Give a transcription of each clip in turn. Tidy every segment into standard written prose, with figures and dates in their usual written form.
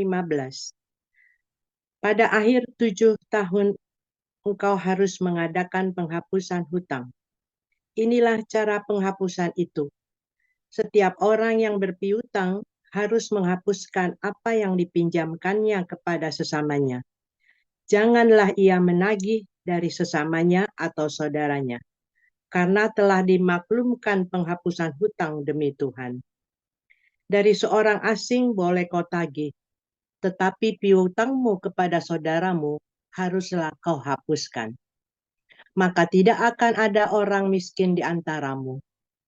15. Pada akhir 7 tahun engkau harus mengadakan penghapusan hutang. Inilah cara penghapusan itu. Setiap orang yang berpiutang harus menghapuskan apa yang dipinjamkannya kepada sesamanya. Janganlah ia menagih dari sesamanya atau saudaranya, karena telah dimaklumkan penghapusan hutang demi Tuhan. Dari seorang asing boleh kau tagih, tetapi piutangmu kepada saudaramu haruslah kau hapuskan. Maka tidak akan ada orang miskin di antaramu,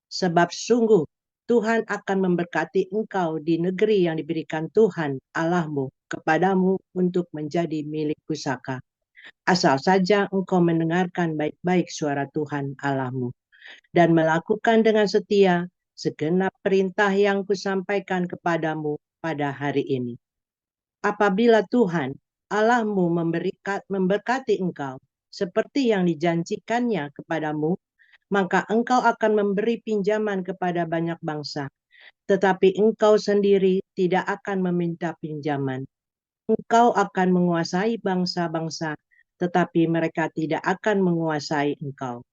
sebab sungguh Tuhan akan memberkati engkau di negeri yang diberikan Tuhan Allahmu kepadamu untuk menjadi milik pusaka. Asal saja engkau mendengarkan baik-baik suara Tuhan Allahmu dan melakukan dengan setia segenap perintah yang kusampaikan kepadamu pada hari ini. Apabila Tuhan Allahmu memberkati engkau seperti yang dijanjikannya kepadamu, maka engkau akan memberi pinjaman kepada banyak bangsa, tetapi engkau sendiri tidak akan meminta pinjaman. Engkau akan menguasai bangsa-bangsa, tetapi mereka tidak akan menguasai engkau.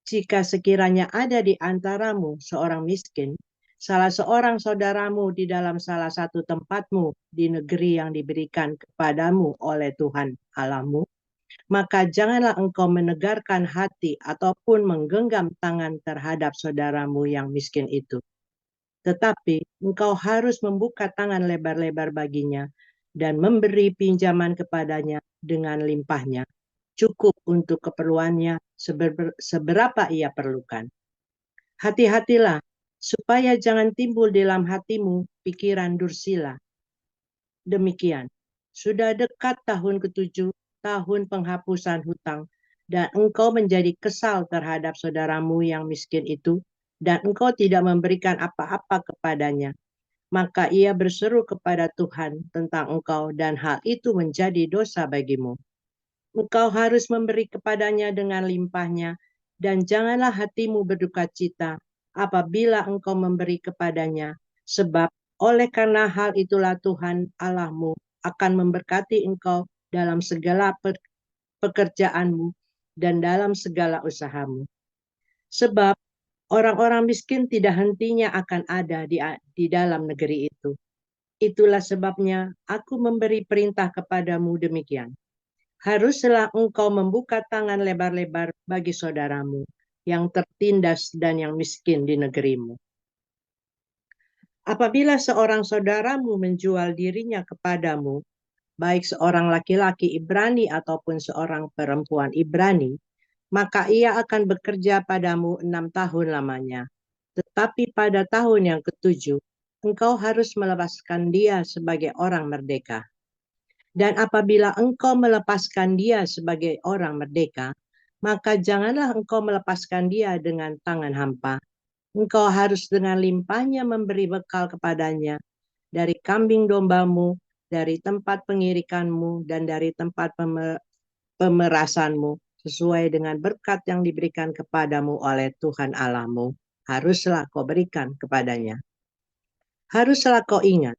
Jika sekiranya ada di antaramu seorang miskin, salah seorang saudaramu di dalam salah satu tempatmu di negeri yang diberikan kepadamu oleh Tuhan Allahmu, maka janganlah engkau menegarkan hati ataupun menggenggam tangan terhadap saudaramu yang miskin itu. Tetapi engkau harus membuka tangan lebar-lebar baginya dan memberi pinjaman kepadanya dengan limpahnya, cukup untuk keperluannya seberapa ia perlukan. Hati-hatilah, supaya jangan timbul dalam hatimu pikiran dursila. Demikian, sudah dekat tahun ke-7, tahun penghapusan hutang, dan engkau menjadi kesal terhadap saudaramu yang miskin itu, dan engkau tidak memberikan apa-apa kepadanya. Maka ia berseru kepada Tuhan tentang engkau, dan hal itu menjadi dosa bagimu. Engkau harus memberi kepadanya dengan limpahnya, dan janganlah hatimu berduka cita apabila engkau memberi kepadanya, sebab oleh karena hal itulah Tuhan Allahmu akan memberkati engkau dalam segala pekerjaanmu dan dalam segala usahamu. Sebab orang-orang miskin tidak hentinya akan ada di dalam negeri itu. Itulah sebabnya aku memberi perintah kepadamu demikian. Haruslah engkau membuka tangan lebar-lebar bagi saudaramu yang tertindas dan yang miskin di negerimu. Apabila seorang saudaramu menjual dirinya kepadamu, baik seorang laki-laki Ibrani ataupun seorang perempuan Ibrani, maka ia akan bekerja padamu 6 tahun lamanya. Tetapi pada tahun yang ke-7, engkau harus melepaskan dia sebagai orang merdeka. Dan apabila engkau melepaskan dia sebagai orang merdeka, maka janganlah engkau melepaskan dia dengan tangan hampa. Engkau harus dengan limpahnya memberi bekal kepadanya dari kambing dombamu, dari tempat pengirikanmu, dan dari tempat pemerasanmu, sesuai dengan berkat yang diberikan kepadamu oleh Tuhan Allahmu. Haruslah kau berikan kepadanya. Haruslah kau ingat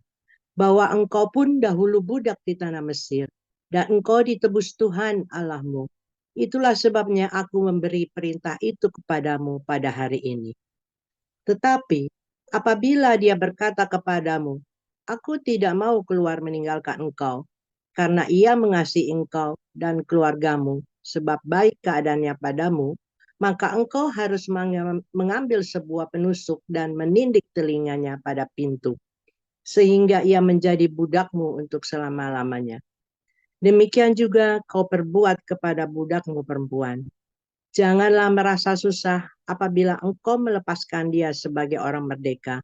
bahwa engkau pun dahulu budak di tanah Mesir, dan engkau ditebus Tuhan Allahmu. Itulah sebabnya aku memberi perintah itu kepadamu pada hari ini. Tetapi apabila dia berkata kepadamu, aku tidak mau keluar meninggalkan engkau, karena ia mengasihi engkau dan keluargamu, sebab baik keadaannya padamu, maka engkau harus mengambil sebuah penusuk dan menindik telinganya pada pintu, sehingga ia menjadi budakmu untuk selama-lamanya. Demikian juga kau perbuat kepada budakmu perempuan. Janganlah merasa susah apabila engkau melepaskan dia sebagai orang merdeka,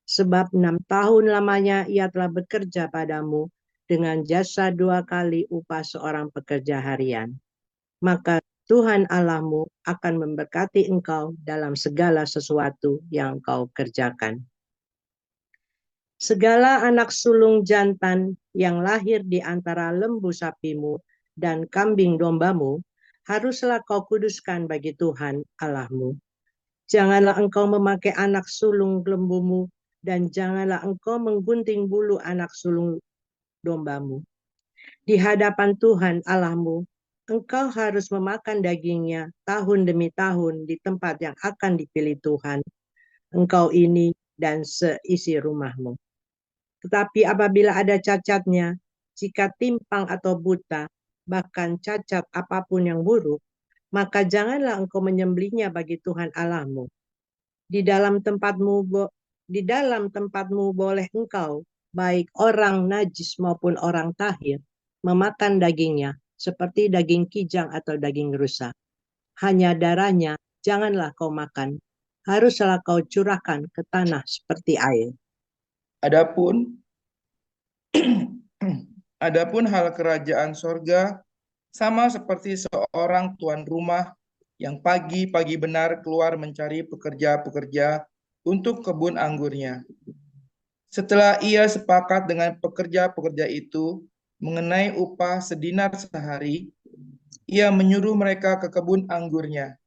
sebab 6 tahun lamanya ia telah bekerja padamu dengan jasa 2 kali upah seorang pekerja harian. Maka Tuhan Allahmu akan memberkati engkau dalam segala sesuatu yang kau kerjakan. Segala anak sulung jantan yang lahir di antara lembu sapimu dan kambing dombamu, haruslah kau kuduskan bagi Tuhan Allahmu. Janganlah engkau memakai anak sulung lembumu, dan janganlah engkau menggunting bulu anak sulung dombamu. Di hadapan Tuhan Allahmu, engkau harus memakan dagingnya tahun demi tahun di tempat yang akan dipilih Tuhan, engkau ini dan seisi rumahmu. Tetapi apabila ada cacatnya, jika timpang atau buta, bahkan cacat apapun yang buruk, maka janganlah engkau menyembelihnya bagi Tuhan Allahmu. Di dalam tempatmu boleh engkau, baik orang najis maupun orang tahir, memakan dagingnya, seperti daging kijang atau daging rusa. Hanya darahnya janganlah kau makan, haruslah kau curahkan ke tanah seperti air. Adapun Adapun hal kerajaan sorga sama seperti seorang tuan rumah yang pagi-pagi benar keluar mencari pekerja-pekerja untuk kebun anggurnya. Setelah ia sepakat dengan pekerja-pekerja itu mengenai upah sedinar sehari, ia menyuruh mereka ke kebun anggurnya.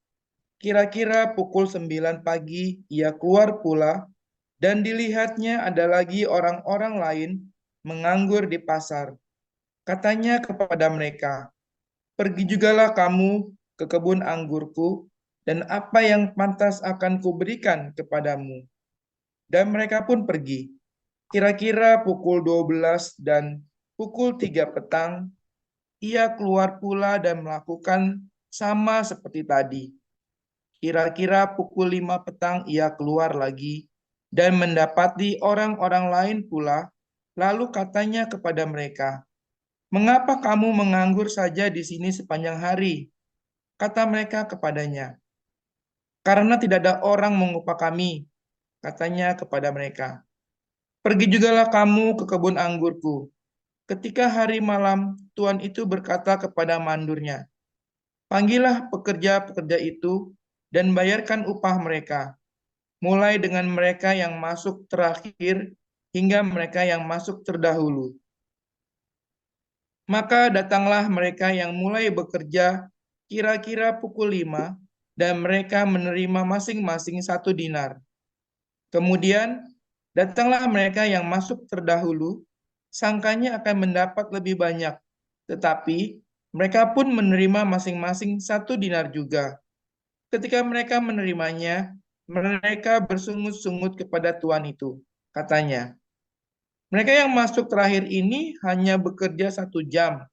Kira-kira pukul 9 pagi ia keluar pula, dan dilihatnya ada lagi orang-orang lain menganggur di pasar. Katanya kepada mereka, "Pergi jugalah kamu ke kebun anggurku, dan apa yang pantas akan kuberikan kepadamu." Dan mereka pun pergi. Kira-kira pukul 12 dan pukul 3 petang, ia keluar pula dan melakukan sama seperti tadi. Kira-kira pukul 5 petang ia keluar lagi dan mendapati orang-orang lain pula, lalu katanya kepada mereka, "Mengapa kamu menganggur saja di sini sepanjang hari?" Kata mereka kepadanya, "Karena tidak ada orang mengupah kami." Katanya kepada mereka, "Pergi jugalah kamu ke kebun anggurku." Ketika hari malam, tuan itu berkata kepada mandurnya, "Panggillah pekerja-pekerja itu dan bayarkan upah mereka, mulai dengan mereka yang masuk terakhir hingga mereka yang masuk terdahulu." Maka datanglah mereka yang mulai bekerja kira-kira pukul 5, dan mereka menerima masing-masing 1 dinar. Kemudian datanglah mereka yang masuk terdahulu, sangkanya akan mendapat lebih banyak, tetapi mereka pun menerima masing-masing 1 dinar juga. Ketika mereka menerimanya, mereka bersungut-sungut kepada tuan itu. Katanya, "Mereka yang masuk terakhir ini hanya bekerja 1 jam,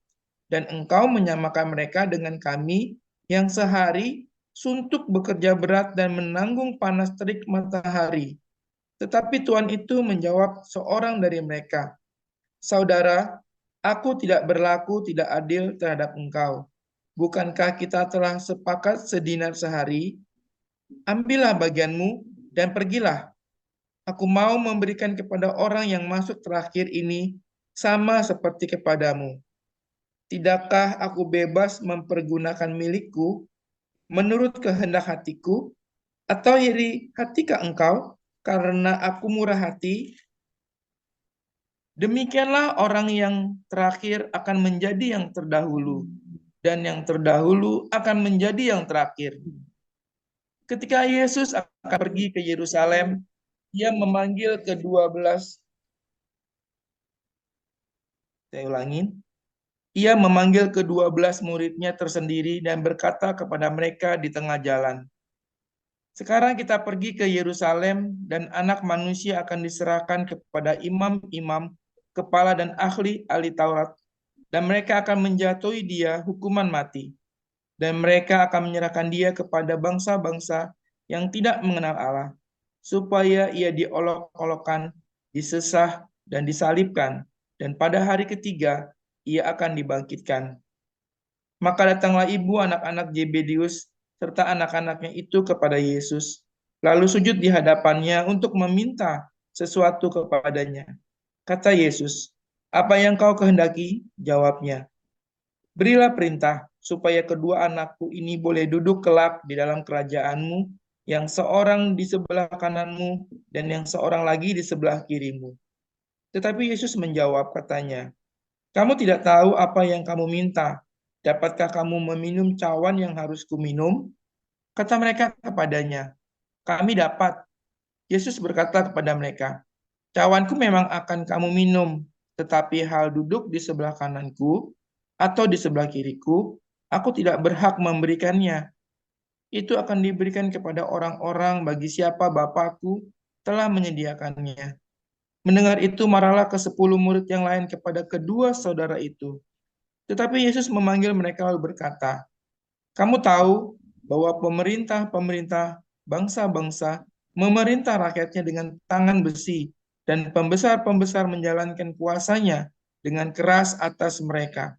dan engkau menyamakan mereka dengan kami yang sehari suntuk bekerja berat dan menanggung panas terik matahari." Tetapi tuan itu menjawab seorang dari mereka, "Saudara, aku tidak berlaku tidak adil terhadap engkau. Bukankah kita telah sepakat sedinar sehari? Ambillah bagianmu dan pergilah. Aku mau memberikan kepada orang yang masuk terakhir ini sama seperti kepadamu. Tidakkah aku bebas mempergunakan milikku menurut kehendak hatiku, atau iri hatikah engkau karena aku murah hati?" Demikianlah orang yang terakhir akan menjadi yang terdahulu, dan yang terdahulu akan menjadi yang terakhir. Ketika Yesus akan pergi ke Yerusalem, ia memanggil ke-12. Saya ulangin. Ia memanggil ke-12 muridnya tersendiri dan berkata kepada mereka di tengah jalan, "Sekarang kita pergi ke Yerusalem, dan Anak Manusia akan diserahkan kepada imam-imam, kepala dan ahli-ahli Taurat, dan mereka akan menjatuhi dia hukuman mati, dan mereka akan menyerahkan dia kepada bangsa-bangsa yang tidak mengenal Allah, supaya ia diolok-olokkan, disesah, dan disalibkan, dan pada hari ketiga ia akan dibangkitkan." Maka datanglah ibu anak-anak Zebedius serta anak-anaknya itu kepada Yesus, lalu sujud di hadapannya untuk meminta sesuatu kepadanya. Kata Yesus, "Apa yang kau kehendaki?" Jawabnya, "Berilah perintah supaya kedua anakku ini boleh duduk kelak di dalam kerajaanmu, yang seorang di sebelah kananmu dan yang seorang lagi di sebelah kirimu." Tetapi Yesus menjawab, katanya, "Kamu tidak tahu apa yang kamu minta. Dapatkah kamu meminum cawan yang harus kuminum?" Kata mereka kepadanya, "Kami dapat." Yesus berkata kepada mereka, "Cawanku memang akan kamu minum, Tetapi hal duduk di sebelah kananku atau di sebelah kiriku, aku tidak berhak memberikannya. Itu akan diberikan kepada orang-orang bagi siapa Bapakku telah menyediakannya. Mendengar itu, marahlah ke-10 murid yang lain kepada kedua saudara itu. Tetapi Yesus memanggil mereka lalu berkata, "Kamu tahu bahwa pemerintah-pemerintah bangsa-bangsa memerintah rakyatnya dengan tangan besi, dan pembesar-pembesar menjalankan kuasanya dengan keras atas mereka.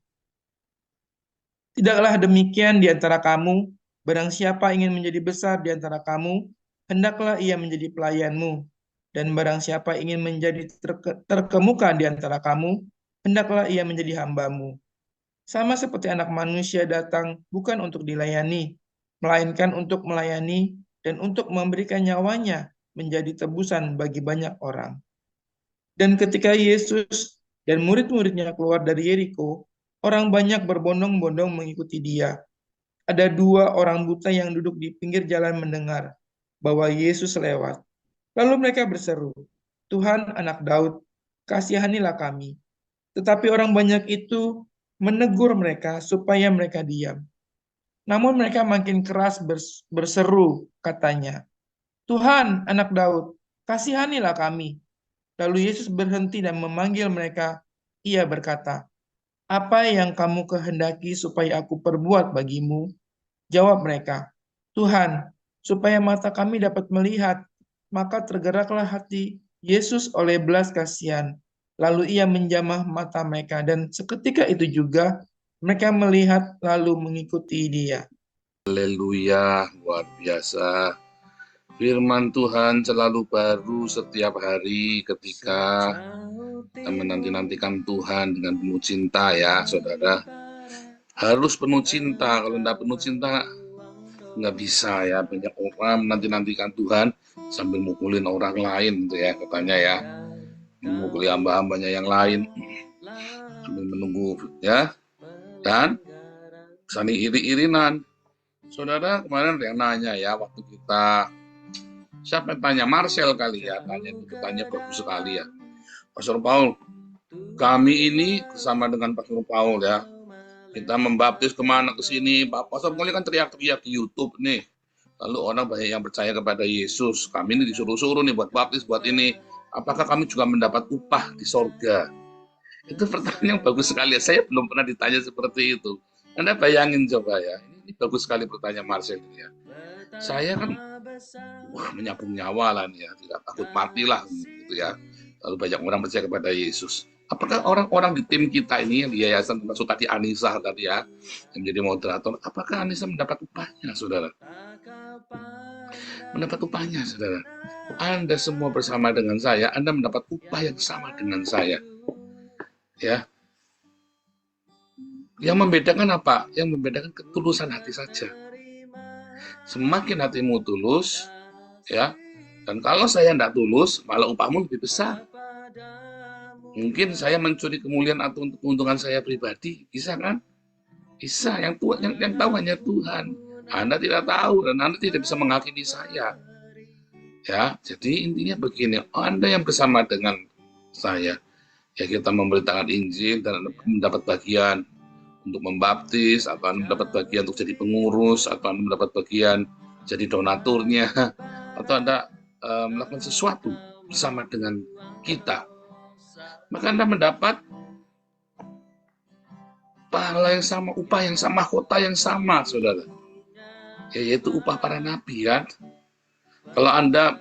Tidaklah demikian di antara kamu. Barang siapa ingin menjadi besar di antara kamu, hendaklah ia menjadi pelayanmu. Dan barang siapa ingin menjadi terkemuka di antara kamu, hendaklah ia menjadi hambamu. Sama seperti Anak Manusia datang bukan untuk dilayani, melainkan untuk melayani dan untuk memberikan nyawanya menjadi tebusan bagi banyak orang." Dan ketika Yesus dan murid-muridnya keluar dari Yeriko, orang banyak berbondong-bondong mengikuti dia. Ada 2 orang buta yang duduk di pinggir jalan mendengar bahwa Yesus lewat. Lalu mereka berseru, "Tuhan, Anak Daud, kasihanilah kami." Tetapi orang banyak itu menegur mereka supaya mereka diam. Namun mereka makin keras berseru, katanya, "Tuhan, Anak Daud, kasihanilah kami." Lalu Yesus berhenti dan memanggil mereka. Ia berkata, "Apa yang kamu kehendaki supaya aku perbuat bagimu?" Jawab mereka, "Tuhan, supaya mata kami dapat melihat." Maka tergeraklah hati Yesus oleh belas kasihan. Lalu ia menjamah mata mereka, dan seketika itu juga mereka melihat lalu mengikuti dia. Haleluya, luar biasa. Firman Tuhan selalu baru setiap hari ketika kita menanti-nantikan Tuhan dengan penuh cinta ya, saudara. Harus penuh cinta, kalau tidak penuh cinta nggak bisa ya. Banyak orang menanti-nantikan Tuhan sambil mukulin orang lain gitu ya, katanya ya. Memukuli hamba-hambanya yang lain sambil menunggu ya. Dan saling iri-irinan. Saudara, kemarin ada yang nanya ya, waktu kita siapa yang tanya? Marcel kali ya, tanya bagus sekali ya. Pastor Paul, kami ini bersama dengan Pastor Paul ya, kita membaptis kemana ke sini. Pastor Paul kan teriak-teriak di YouTube nih. Lalu orang banyak yang percaya kepada Yesus. Kami ini disuruh-suruh nih buat baptis, buat ini. Apakah kami juga mendapat upah di sorga? Itu pertanyaan yang bagus sekali ya. Saya belum pernah ditanya seperti itu. Anda bayangin coba ya. Ini bagus sekali pertanyaan Marcel ya. Saya kan menyambung nyawa lah nih ya, tidak takut mati lah gitu ya. Lalu banyak orang percaya kepada Yesus. Apakah orang-orang di tim kita ini yang di yayasan termasuk tadi Anissa tadi ya, yang menjadi moderator, apakah Anissa mendapat upahnya, saudara? Mendapat upahnya, saudara. Anda semua bersama dengan saya, Anda mendapat upah yang sama dengan saya. Ya. Yang membedakan apa? Yang membedakan ketulusan hati saja. Semakin hatimu tulus, ya, dan kalau saya tidak tulus, malah upahmu lebih besar. Mungkin saya mencuri kemuliaan atau untuk keuntungan saya pribadi, bisa kan? Bisa. Yang tahu hanya Tuhan. Anda tidak tahu dan Anda tidak bisa menghakimi saya. Ya, jadi intinya begini, Anda yang bersama dengan saya, ya kita memberitakan Injil dan mendapat bagian untuk membaptis, atau Anda mendapat bagian untuk jadi pengurus, atau Anda mendapat bagian jadi donaturnya, atau Anda melakukan sesuatu bersama dengan kita, maka Anda mendapat pahala yang sama, upah yang sama, mahkota yang sama, saudara, yaitu upah para nabi kan. Kalau Anda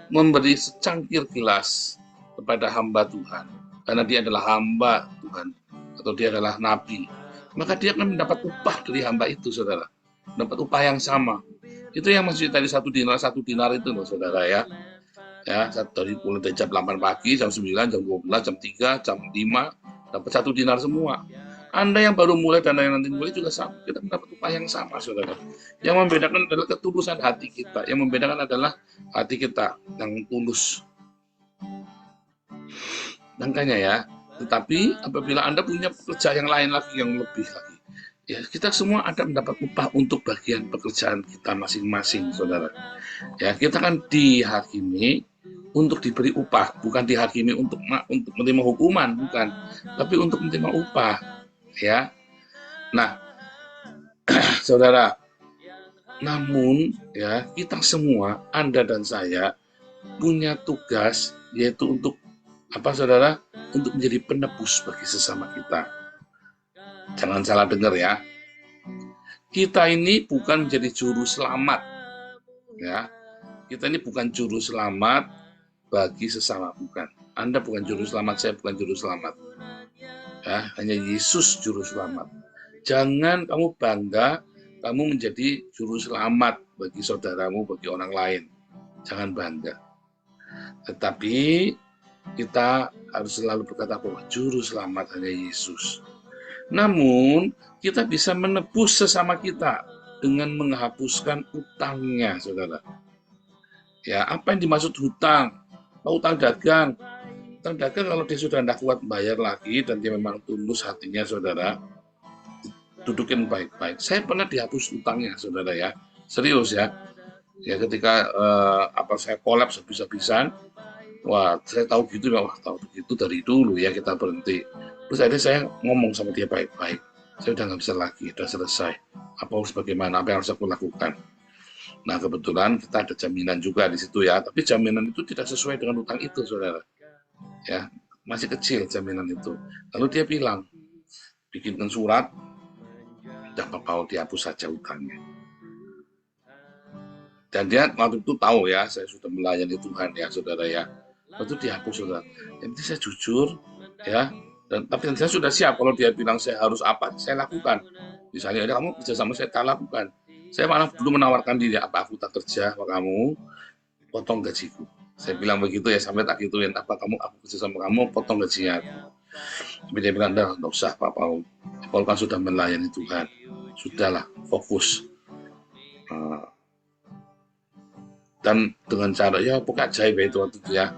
memberi secangkir gelas kepada hamba Tuhan, karena dia adalah hamba Tuhan, atau dia adalah nabi, maka dia akan mendapat upah dari hamba itu, saudara. Dapat upah yang sama. Itu yang maksudnya tadi satu dinar itu loh, saudara ya. Ya, dari mulai jam 8 pagi, jam 9, jam 12, jam 3, jam 5, dapat 1 dinar semua. Anda yang baru mulai dan yang nanti mulai juga sama, kita mendapat upah yang sama, saudara. Yang membedakan adalah ketulusan hati kita. Yang membedakan adalah hati kita yang tulus. Makanya ya, tetapi apabila Anda punya pekerjaan yang lain lagi, yang lebih lagi, ya kita semua ada mendapat upah untuk bagian pekerjaan kita masing-masing, saudara. Ya, kita kan dihakimi untuk diberi upah, bukan dihakimi untuk menerima hukuman, bukan, tapi untuk menerima upah, ya. Nah, saudara, namun ya kita semua, Anda dan saya, punya tugas, yaitu untuk apa, saudara? Untuk menjadi penebus bagi sesama kita. Jangan salah dengar ya. Kita ini bukan menjadi juru selamat, ya. Kita ini bukan juru selamat bagi sesama, bukan. Anda bukan juru selamat, saya bukan juru selamat. Ya, hanya Yesus juru selamat. Jangan kamu bangga kamu menjadi juru selamat bagi saudaramu, bagi orang lain. Jangan bangga. Tetapi kita harus selalu berkata bahwa juru selamat hanya Yesus. Namun, kita bisa menebus sesama kita dengan menghapuskan utangnya, saudara. Ya, apa yang dimaksud hutang? Utang dagang. Utang dagang kalau dia sudah tidak kuat bayar lagi dan dia memang tulus hatinya, saudara, dudukin baik-baik. Saya pernah dihapus utangnya, saudara ya. Serius ya. Ya ketika saya kolaps habis-habisan, wah saya tahu gitu, wah tahu begitu dari dulu ya kita berhenti. Terus akhirnya saya ngomong sama dia baik-baik. Saya udah nggak bisa lagi, udah selesai. Apa harus bagaimana? Apa yang harus aku lakukan? Nah kebetulan kita ada jaminan juga di situ ya. Tapi jaminan itu tidak sesuai dengan utang itu, saudara. Ya masih kecil jaminan itu. Lalu dia bilang, bikinkan surat, udah apa dihapus saja utangnya. Dan dia waktu itu tahu ya, saya sudah melayani Tuhan ya, saudara ya. Waktu itu dihapus, saudara. Yang penting saya jujur ya. Tapi saya sudah siap kalau dia bilang saya harus apa, saya lakukan. Misalnya, kamu kerja sama saya, tak lakukan. Saya malah dulu menawarkan diri, apa aku tak kerja sama kamu, potong gajiku. Saya bilang begitu ya, sampai tak gituin, apa aku kerja sama kamu, potong gajinya aku. Tapi dia bilang, enggak usah Pak Paul. Paul kan sudah melayani Tuhan. Sudahlah, fokus. Dan dengan cara, ya pokoknya ajaib itu waktu itu ya.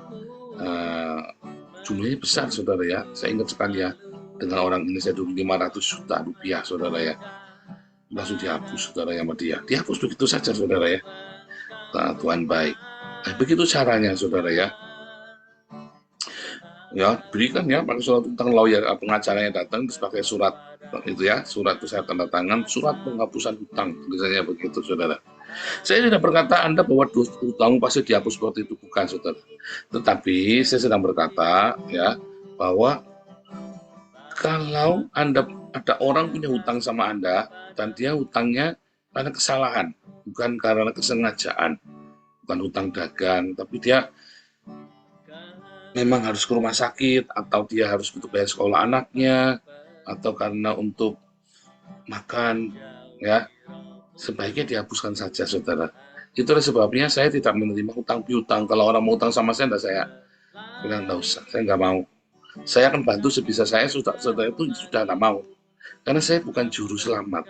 Jumlahnya besar, saudara ya. Saya ingat sekali ya, dengan orang ini saya dulu 500 juta rupiah, saudara ya. Langsung dihapus, saudara ya, sama dia. Dihapus begitu saja, saudara ya. Nah, Tuhan baik. Nah, begitu caranya, saudara ya. Ya, berikan ya, pakai surat tentang lawyer, pengacaranya datang, terus pakai surat itu ya, surat itu saya tanda tangan, surat penghapusan hutang, tulisannya begitu, saudara. Saya tidak berkata Anda bahwa hutang pasti dihapus seperti itu, bukan, saudara. Tetapi saya sedang berkata ya bahwa kalau Anda ada orang punya hutang sama Anda dan dia hutangnya karena kesalahan, bukan karena kesengajaan, bukan hutang dagang, tapi dia memang harus ke rumah sakit atau dia harus untuk bayar sekolah anaknya atau karena untuk makan ya, sebaiknya dihapuskan saja, saudara. Itulah sebabnya saya tidak menerima hutang piutang. Kalau orang mau hutang sama saya, saya bilang nggak usah, saya nggak mau. Saya akan bantu sebisa saya, saudara itu sudah nggak mau. Karena saya bukan juru selamat.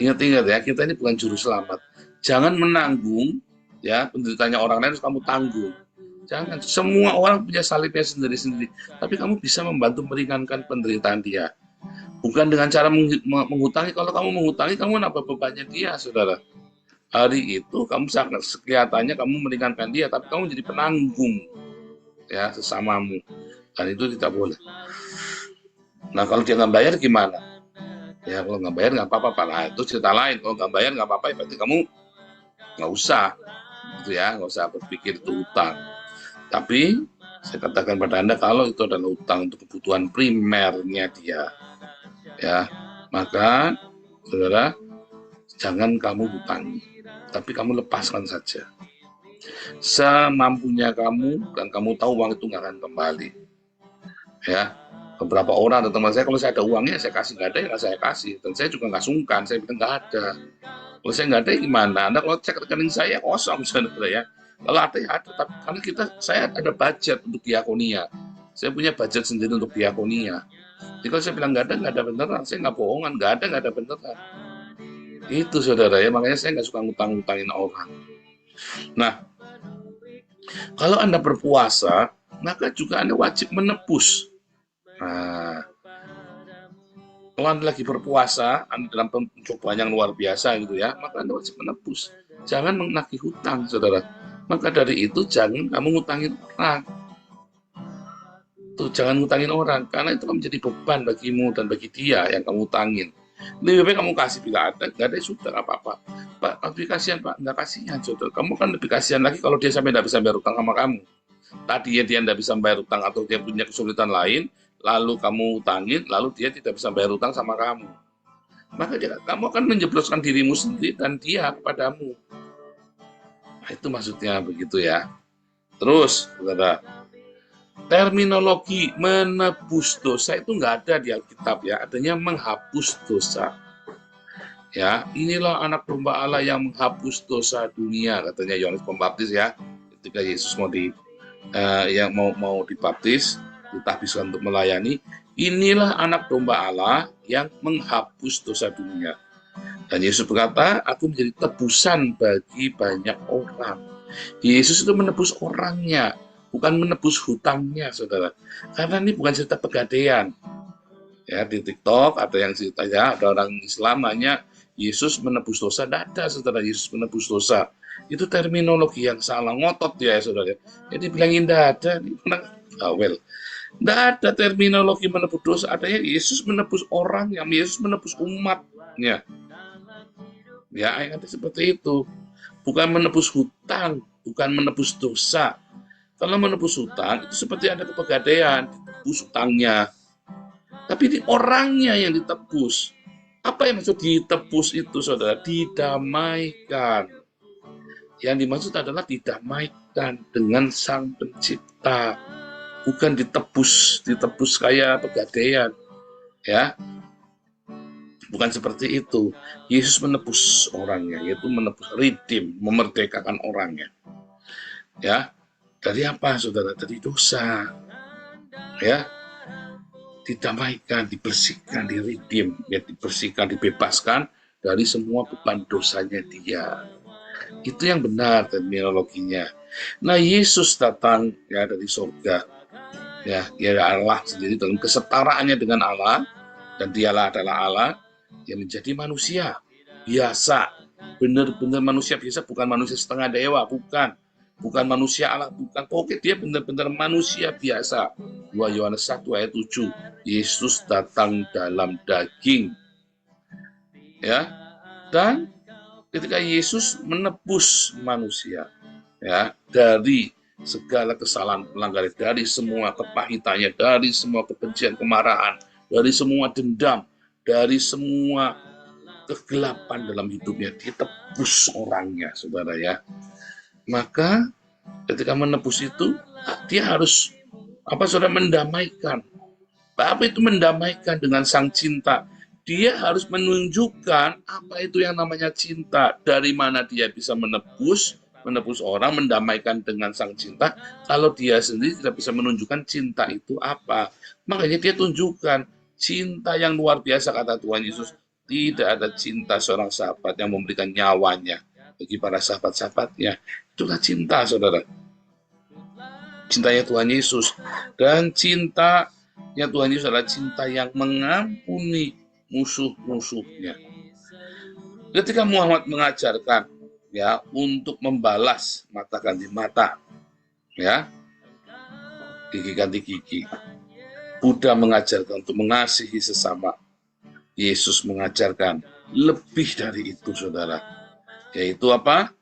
Ingat-ingat ya, kita ini bukan juru selamat. Jangan menanggung ya penderitanya orang lain, kamu tanggung. Jangan. Semua orang punya salibnya sendiri-sendiri. Tapi kamu bisa membantu meringankan penderitaan dia. Bukan dengan cara menghutangi. Kalau kamu menghutangi, kamu nambah bebannya dia, saudara. Hari itu kamu sangat kelihatannya kamu meringankan dia, tapi kamu jadi penanggung ya sesamamu. Dan itu tidak boleh. Nah kalau dia nggak bayar gimana? Ya kalau nggak bayar nggak apa-apa. Nah itu cerita lain. Kalau nggak bayar nggak apa-apa. Berarti kamu nggak usah, gitu ya, nggak usah berpikir itu utang. Tapi saya katakan pada Anda, kalau itu adalah utang untuk kebutuhan primernya dia, ya, maka saudara jangan kamu hutangi, tapi kamu lepaskan saja semampunya kamu, dan kamu tahu uang itu nggak akan kembali. Ya, beberapa orang datang sama saya, kalau saya ada uangnya saya kasih, nggak ada ya nggak saya kasih, dan saya juga nggak sungkan, saya bilang nggak ada. Kalau saya nggak ada gimana? Anda kalau cek rekening saya kosong, saudara ya. Kalau ada ya ada, tapi karena saya ada budget untuk diakonia. Saya punya budget sendiri untuk diakonia. Jadi kalau saya bilang nggak ada beneran. Saya nggak bohongan, nggak ada beneran. Itu, saudara ya, makanya saya nggak suka ngutang-ngutangin orang. Nah, kalau Anda berpuasa, maka juga Anda wajib menebus. Nah, kalau Anda lagi berpuasa, Anda dalam pencobaan yang luar biasa gitu ya, maka Anda wajib menebus. Jangan menagih hutang, saudara. Maka dari itu jangan kamu ngutangin orang. Tuh, jangan ngutangin orang, karena itu akan menjadi beban bagimu dan bagi dia yang kamu utangin. Lebih baik kamu kasih, bila ada, nggak ada ya sudah, nggak apa-apa. Pak, lebih kasihan Pak, nggak kasihan saudara. Kamu kan lebih kasihan lagi kalau dia sampai nggak bisa bayar utang sama kamu. Tadi ya dia nggak bisa bayar utang atau dia punya kesulitan lain, lalu kamu utangin, lalu dia tidak bisa bayar utang sama kamu. Maka kamu akan menjebloskan dirimu sendiri dan dia kepadamu. Nah, itu maksudnya begitu ya. Terus, saudara, terminologi menebus dosa itu nggak ada di Alkitab ya, adanya menghapus dosa. Ya, inilah anak domba Allah yang menghapus dosa dunia, katanya Yohanes Pembaptis ya. Ketika Yesus yang mau dibaptis, ditahbiskan untuk melayani, inilah anak domba Allah yang menghapus dosa dunia. Dan Yesus berkata, aku menjadi tebusan bagi banyak orang. Yesus itu menebus orangnya, bukan menebus hutangnya, saudara. Karena ini bukan cerita pegadaian. Ya, di TikTok ada yang ceritanya, ada orang Islam nanya, Yesus menebus dosa. Tidak ada, saudara, Yesus menebus dosa. Itu terminologi yang salah, ngotot ya, saudara. Jadi bilangin tidak ada, ini well. Tidak ada terminologi menebus dosa, adanya Yesus menebus orang, yang Yesus menebus umatnya. Ya, ayatnya seperti itu. Bukan menebus hutang, bukan menebus dosa. Kalau menebus hutang, itu seperti ada kepegadaian, ditebus hutangnya. Tapi ini orangnya yang ditebus. Apa yang maksud ditebus itu, saudara? Didamaikan. Yang dimaksud adalah didamaikan dengan Sang Pencipta. Bukan ditebus kayak pegadaian. Ya, bukan seperti itu. Yesus menebus orangnya, yaitu menebus, redeem, memerdekakan orangnya. Ya, dari apa, saudara? Dari dosa. Ya, didamaikan, dibersihkan, diredeem, ya, dibersihkan, dibebaskan dari semua beban dosanya dia. Itu yang benar terminologinya. Nah, Yesus datang ya dari surga. Ya, dia Allah sendiri dalam kesetaraannya dengan Allah, dan dialah adalah Allah yang menjadi manusia biasa, benar-benar manusia biasa, bukan manusia setengah dewa, bukan manusia Allah, bukan. Oke, dia benar-benar manusia biasa. 2 Yohanes 1 ayat 7, Yesus datang dalam daging. Ya, dan ketika Yesus menebus manusia ya dari segala kesalahan pelanggaran, dari semua kepahitannya, dari semua kebencian, kemarahan, dari semua dendam, dari semua kegelapan dalam hidupnya, ditebus orangnya, saudara ya. Maka ketika menebus itu, dia harus saudara, mendamaikan. Apa itu mendamaikan dengan Sang Cinta? Dia harus menunjukkan apa itu yang namanya cinta, dari mana dia bisa menebus orang, mendamaikan dengan Sang Cinta, kalau dia sendiri tidak bisa menunjukkan cinta itu apa. Makanya dia tunjukkan cinta yang luar biasa, kata Tuhan Yesus. Tidak ada cinta seorang sahabat yang memberikan nyawanya bagi para sahabat-sahabatnya. Itulah cinta, saudara. Cintanya Tuhan Yesus. Dan cintanya Tuhan Yesus adalah cinta yang mengampuni musuh-musuhnya. Ketika Muhammad mengajarkan ya untuk membalas mata ganti mata, ya, gigi ganti gigi. Buddha mengajarkan untuk mengasihi sesama. Yesus mengajarkan lebih dari itu, saudara. Yaitu apa?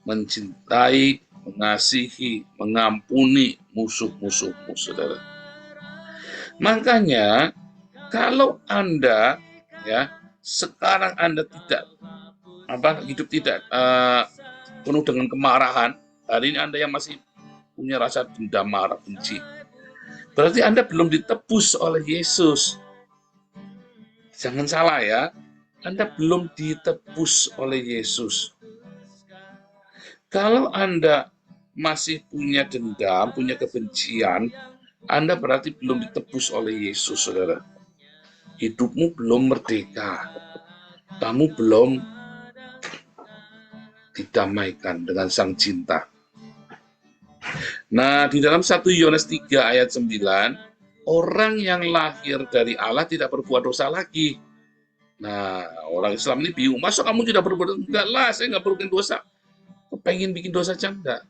Mencintai, mengasihi, mengampuni musuh-musuhmu, saudara. Makanya kalau Anda ya sekarang Anda tidak hidup tidak penuh dengan kemarahan, hari ini Anda yang masih punya rasa dendam, marah, benci, berarti Anda belum ditebus oleh Yesus. Jangan salah ya, Anda belum ditebus oleh Yesus. Kalau Anda masih punya dendam, punya kebencian, Anda berarti belum ditebus oleh Yesus, saudara. Hidupmu belum merdeka. Kamu belum didamaikan dengan Sang Cinta. Nah, di dalam 1 Yohanes 3 ayat 9, orang yang lahir dari Allah tidak berbuat dosa lagi. Nah, orang Islam ini bingung, masa kamu tidak berbuat dosa? Enggak lah, saya enggak berbuat dosa. Kepengen bikin dosa aja enggak.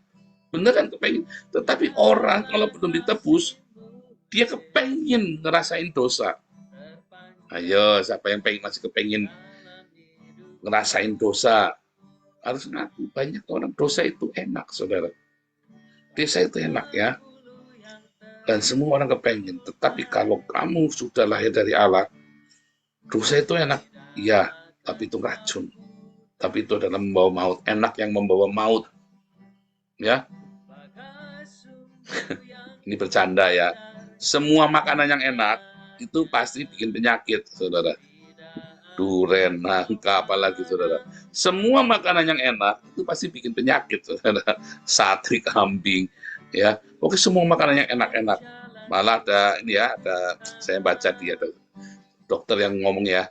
beneran kepengen. Tetapi orang kalau belum ditebus, dia kepengen ngerasain dosa. Ayo, siapa yang masih kepengen ngerasain dosa? Harus ngaku. Banyak orang dosa itu enak, saudara. Dosa itu enak ya. Dan semua orang kepengen. Tetapi kalau kamu sudah lahir dari Allah, dosa itu enak. Iya, tapi itu racun. Tapi itu adalah membawa maut. Enak yang membawa maut. Ya, ini bercanda ya. Semua makanan yang enak itu pasti bikin penyakit, saudara. Duren, nangka, apalagi saudara. Semua makanan yang enak itu pasti bikin penyakit, saudara. Sate kambing, ya. Oke, semua makanan yang enak-enak. Malah saya baca ada dokter yang ngomong ya,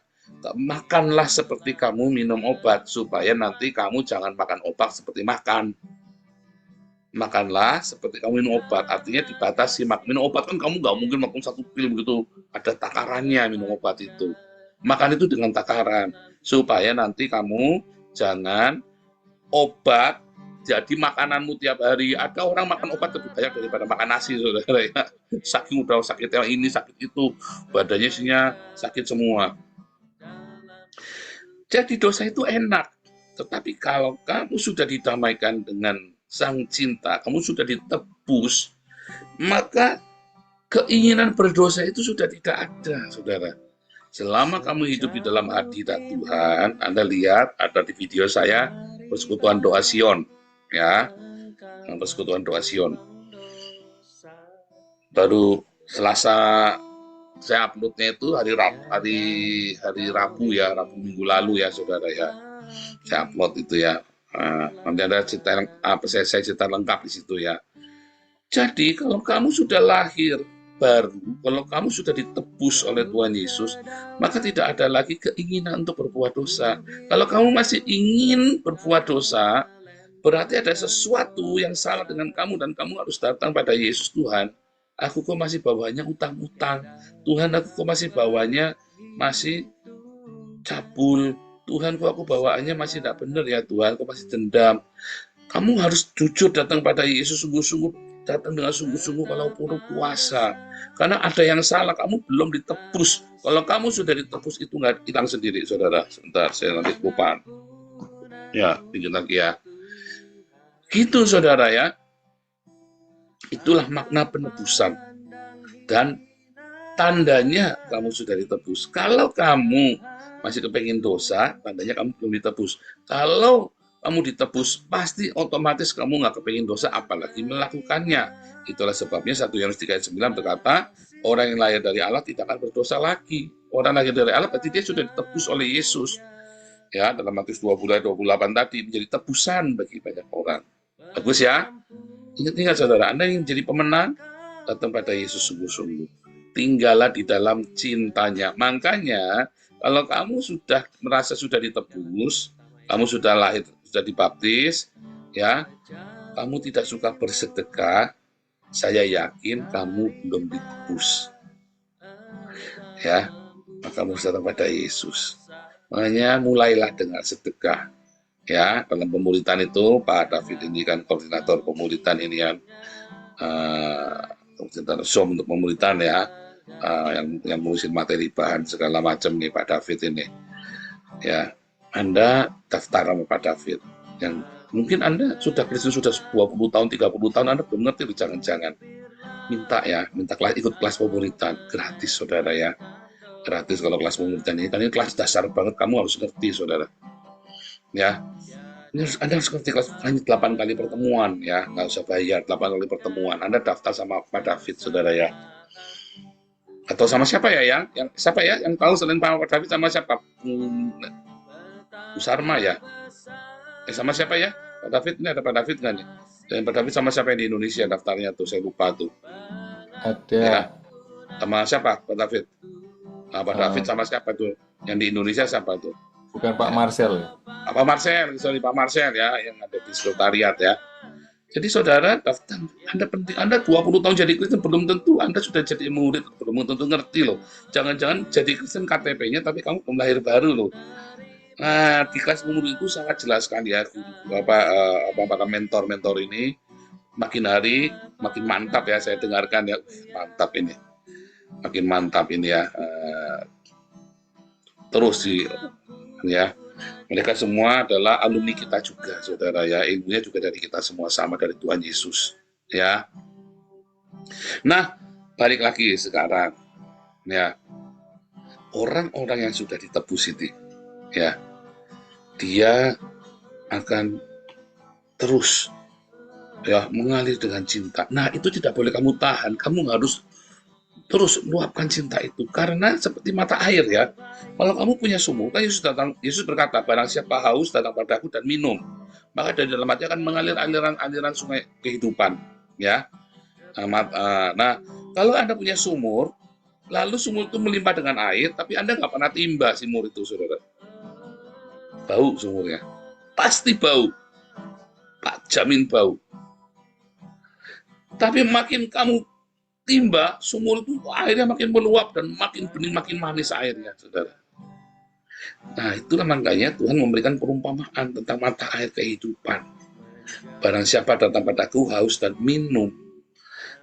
makanlah seperti kamu minum obat supaya nanti kamu jangan makan obat seperti makan. Makanlah seperti kamu minum obat, artinya dibatasi. Minum obat kan kamu nggak mungkin makan satu pil begitu, ada takarannya minum obat itu. Makan itu dengan takaran, supaya nanti kamu jangan obat jadi makananmu tiap hari. Ada orang makan obat lebih banyak daripada makan nasi, saudara ya. Saking udah sakitnya ini, sakit itu, badannya isinya sakit semua. Jadi dosa itu enak, tetapi kalau kamu sudah didamaikan dengan Sang Cinta, kamu sudah ditebus, maka keinginan berdosa itu sudah tidak ada, saudara. Selama kamu hidup di dalam hadirat Tuhan, Anda lihat ada di video saya, Persekutuan Doa Sion, ya, Persekutuan Doa Sion. Baru Selasa saya uploadnya itu hari Rabu ya, Rabu minggu lalu ya, saudara ya. Saya upload itu ya. Nanti ada cerita saya cerita lengkap di situ ya. Jadi kalau kamu sudah lahir baru, kalau kamu sudah ditebus oleh Tuhan Yesus, maka tidak ada lagi keinginan untuk berbuat dosa. Kalau kamu masih ingin berbuat dosa, berarti ada sesuatu yang salah dengan kamu dan kamu harus datang pada Yesus. Tuhan, aku kok masih bawanya utang-utang. Tuhan, aku kok masih bawanya masih cabul. Tuhan, kok aku bawaannya masih tidak benar ya Tuhan, kok masih dendam. Kamu harus jujur datang pada Yesus, sungguh-sungguh datang dengan sungguh-sungguh kalau perlu puasa. Karena ada yang salah, kamu belum ditebus. Kalau kamu sudah ditebus itu nggak hilang sendiri, saudara. Sebentar, saya nanti lupa. Ya, pinjam lagi ya. Gitu, saudara ya. Itulah makna penebusan. Dan tandanya kamu sudah ditebus. Kalau kamu masih kepengen dosa, tandanya kamu belum ditebus. Kalau kamu ditebus, pasti otomatis kamu nggak kepengen dosa, apalagi melakukannya. Itulah sebabnya 1 Yohanes 3:9 berkata, orang yang lahir dari Allah tidak akan berdosa lagi. Orang lahir dari Allah berarti dia sudah ditebus oleh Yesus. Ya, dalam Matius 20:28 tadi, menjadi tebusan bagi banyak orang. Bagus ya? Ingat-ingat saudara, Anda yang jadi pemenang, datang pada Yesus sungguh-sungguh. Tinggallah di dalam cintanya. Makanya, kalau kamu sudah merasa sudah ditebus, kamu sudah lahir, sudah dibaptis, ya, kamu tidak suka bersedekah, saya yakin kamu belum ditebus. Ya, maka kamu harus datang pada Yesus. Makanya mulailah dengan sedekah. Ya, dalam pemulitan itu Pak David ini kan koordinator pemulitan ini kan, koordinator Zoom untuk pemulitan ya, yang ngurusin materi bahan segala macam nih Pak David ini. Ya, Anda daftar sama Pak David. Yang mungkin Anda sudah Kristen sudah 20 tahun, 30 tahun, Anda belum ngerti, jangan-jangan. Minta ikut kelas pemulitan gratis, saudara ya. Gratis kalau kelas pemulitan ini, karena ini kelas dasar banget, kamu harus ngerti, saudara. Ya, Anda harus ngerti kelas, hanya 8 kali pertemuan ya, nggak usah bayar, 8 kali pertemuan. Anda daftar sama Pak David, saudara ya. Atau sama siapa ya yang siapa ya yang tahu selain Pak David, sama siapa? Bu Sarma ya. Sama siapa ya? Pak David, ini ada Pak David nggak nih? Dan Pak David sama siapa yang di Indonesia daftarnya tuh, saya lupa tuh. Ada. Ya. Sama siapa Pak David? Nah, Pak David sama siapa tuh? Yang di Indonesia siapa tuh? Bukan Pak Marcel. Pak Marcel, Pak Marcel ya, yang ada di sekretariat ya. Jadi saudara, daftar, Anda penting, Anda 20 tahun jadi Kristen, belum tentu Anda sudah jadi murid, belum tentu ngerti loh. Jangan-jangan jadi Kristen KTP-nya, tapi kamu belum lahir baru loh. Nah, di kelas umur itu sangat jelas sekali ya, Bapak mentor-mentor ini makin hari makin mantap ya, saya dengarkan ya, mantap ini, makin mantap ini ya, terus ya. Mereka semua adalah alumni kita juga, saudara ya, ilmunya juga dari kita semua, sama dari Tuhan Yesus ya. Nah, balik lagi sekarang ya, orang-orang yang sudah ditebus ini ya, dia akan terus ya mengalir dengan cinta. Nah, itu tidak boleh kamu tahan, kamu harus terus luapkan cinta itu, karena seperti mata air ya. Kalau kamu punya sumur, kan Yesus berkata, barang siapa haus datang padaku dan minum, maka dari dalam hati akan mengalir aliran sungai kehidupan ya. Nah, kalau Anda punya sumur, lalu sumur itu melimpah dengan air, tapi Anda nggak pernah timba sumur itu, saudara, bau sumurnya, pasti bau, Pak jamin bau. Tapi makin kamu timba, sumur itu airnya makin meluap dan makin bening, makin manis airnya, saudara. Nah, itulah makanya Tuhan memberikan perumpamaan tentang mata air kehidupan. Barang siapa datang padaku haus dan minum,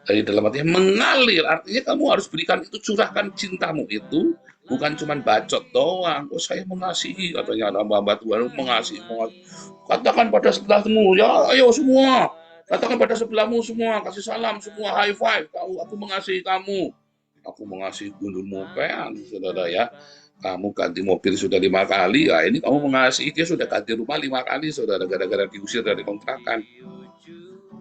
dari dalam hatinya mengalir. Artinya kamu harus berikan itu, curahkan cintamu itu, bukan cuma bacot doang. Oh, saya mengasihi, katanya ada hamba Tuhan, mengasihi. Katakan pada sebelahmu, ya ayo semua, katakan pada sebelahmu semua, kasih salam semua, high five, aku mengasihi kamu, aku mengasihi gundulmu, pean, saudara ya. Kamu ganti mobil sudah 5 kali, ya ini kamu mengasihi dia, sudah ganti rumah 5 kali, saudara, gara-gara diusir dari kontrakan.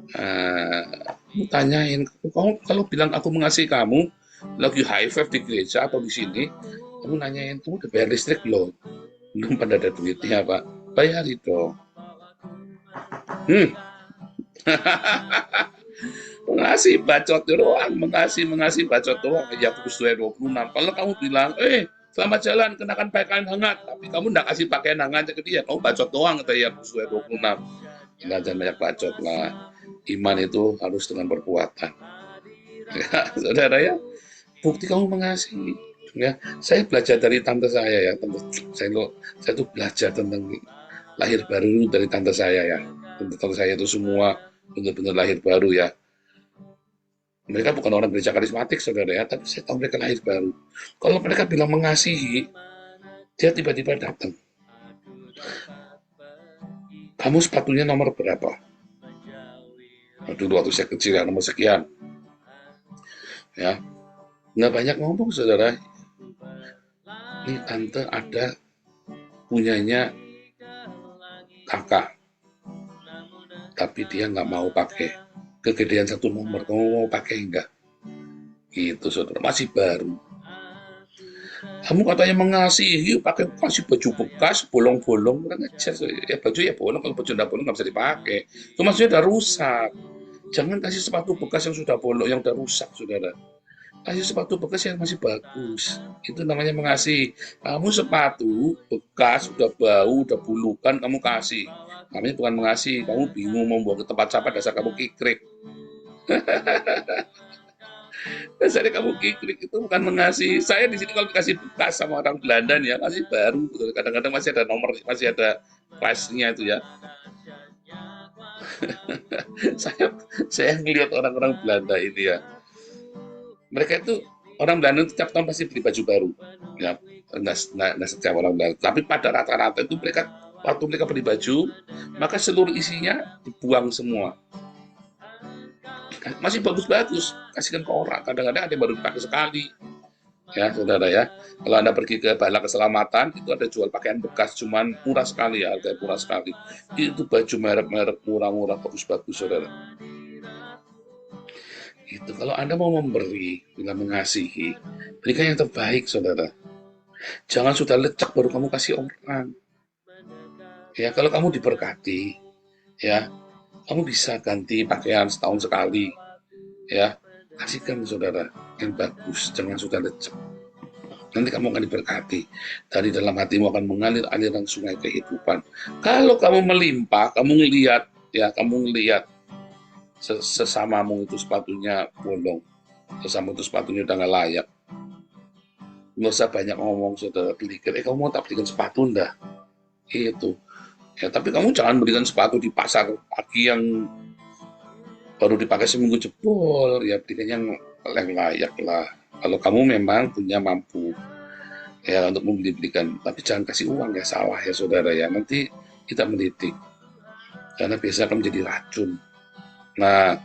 Kamu tanyain, kamu kalau bilang aku mengasihi kamu, lagi high five di gereja atau di sini, kamu nanyain, kamu udah bayar listrik belum? Belum, pada ada duitnya, Pak. Bayar itu. Mengasihi bacot doang, mengasihi bacot doang. Yakobus 2:26. Kalau kamu bilang, selamat jalan, kenakan pakaian hangat, tapi kamu nggak kasih pakaian hangat ke dia, kamu bacot doang, kata Yakobus 2:26. Jangan banyak bacot lah. Iman itu harus dengan perbuatan. Ya, saudara ya, bukti kamu mengasihi. Ya, saya belajar dari tante saya ya, saya tuh belajar tentang lahir baru dari tante saya ya. Tante saya itu semua benar-benar lahir baru ya. Mereka bukan orang gereja karismatik, saudara ya, tapi saya tahu mereka lahir baru. Kalau mereka bilang mengasihi, dia tiba-tiba datang. Kamu sepatunya nomor berapa? Dulu waktu saya kecil ya, nomor sekian. Ya, nggak banyak ngomong, saudara. Ini tante ada punyanya kakak, tapi dia nggak mau pakai, kegedean 1 nomor, kamu mau pakai enggak? Gitu, saudara, masih baru. Kamu katanya mengasihi, pakai kasih baju bekas, bolong-bolong, kurang ajar. Ya baju ya bolong, kalau baju nggak bolong nggak bisa dipakai. Itu maksudnya udah rusak. Jangan kasih sepatu bekas yang sudah bolong, yang udah rusak, saudara. Kasih sepatu bekas yang masih bagus. Itu namanya mengasihi. Kamu sepatu bekas, udah bau, udah bulukan, kamu kasih. Namanya bukan mengasihi. Kamu bingung mau bawa ke tempat sampah, dasar kamu kikrik. Dasarnya kamu kikrik, itu bukan mengasihi. Saya di sini kalau dikasih bekas sama orang Belanda nih ya, kasih baru. Kadang-kadang masih ada nomor, masih ada price-nya itu ya. saya ngelihat orang-orang Belanda ini ya, mereka itu orang Belanda itu tiap tahun pasti beli baju baru ya, nggak setiap orang Belanda, tapi pada rata-rata itu mereka waktu mereka beli baju, maka seluruh isinya dibuang semua, masih bagus-bagus kasihkan ke orang. Kadang-kadang ada yang baru dipakai sekali ya, saudara ya. Kalau Anda pergi ke Bala Keselamatan, itu ada jual pakaian bekas, cuman murah sekali ya, harga murah sekali. Itu baju merek-merek murah-murah, bagus-bagus, saudara. Itu kalau Anda mau memberi, bila mengasihi, berikan yang terbaik, saudara. Jangan sudah lecek baru kamu kasih orang. Ya, kalau kamu diberkati, ya, kamu bisa ganti pakaian setahun sekali, ya, kasihkan saudara yang bagus, jangan sudah lecek. Nanti kamu akan diberkati. Dari dalam hatimu akan mengalir aliran sungai kehidupan. Kalau kamu melimpah, kamu ngelihat, ya, kamu ngelihat sesamamu itu sepatunya bolong, sesama itu sepatunya udah nggak layak. Nggak usah banyak ngomong, saudara. Kamu mau tak belikan sepatu enggak? Itu. Ya, tapi kamu jangan belikan sepatu di pasar pagi yang baru dipakai seminggu jebol, ya belikan yang layak lah. Kalau kamu memang punya mampu ya untuk membeli-belikan, tapi jangan kasih uang ya, salah ya saudara ya, nanti kita mendidik karena biasa akan menjadi racun. Nah,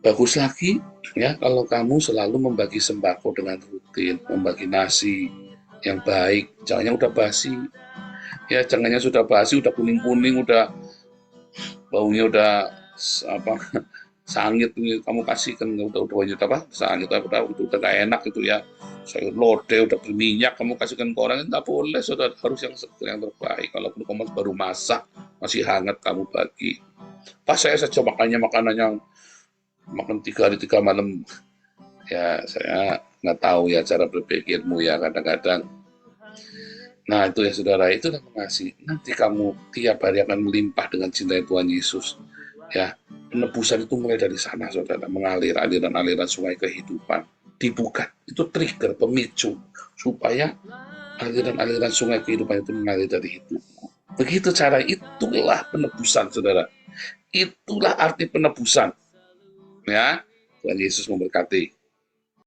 bagus lagi ya kalau kamu selalu membagi sembako dengan rutin, membagi nasi yang baik, jangannya udah basi. Ya, jangannya sudah basi, udah kuning-kuning, udah baunya udah apa sangit nih, kamu kasihkan udah banyak apa sangit udah gak enak itu ya, sayur lodeh udah berminyak kamu kasihkan ke orang, nggak boleh saudara, harus yang segar, yang terbaik. Kalau kamu baru masak masih hangat kamu bagi. Pas saya saja makannya makanan yang makan 3 hari 3 malam, ya saya nggak tahu ya cara berpikirmu ya kadang-kadang. Nah itu ya saudara, itu itulah mengasihi. Nanti kamu tiap hari akan melimpah dengan cinta Tuhan Yesus. Ya, penebusan itu mulai dari sana saudara, mengalir aliran-aliran sungai kehidupan. Dibuka, itu trigger, pemicu, supaya aliran-aliran sungai kehidupan itu mengalir dari hidupmu. Begitu cara, itulah penebusan saudara. Itulah arti penebusan. Ya, Tuhan Yesus memberkati.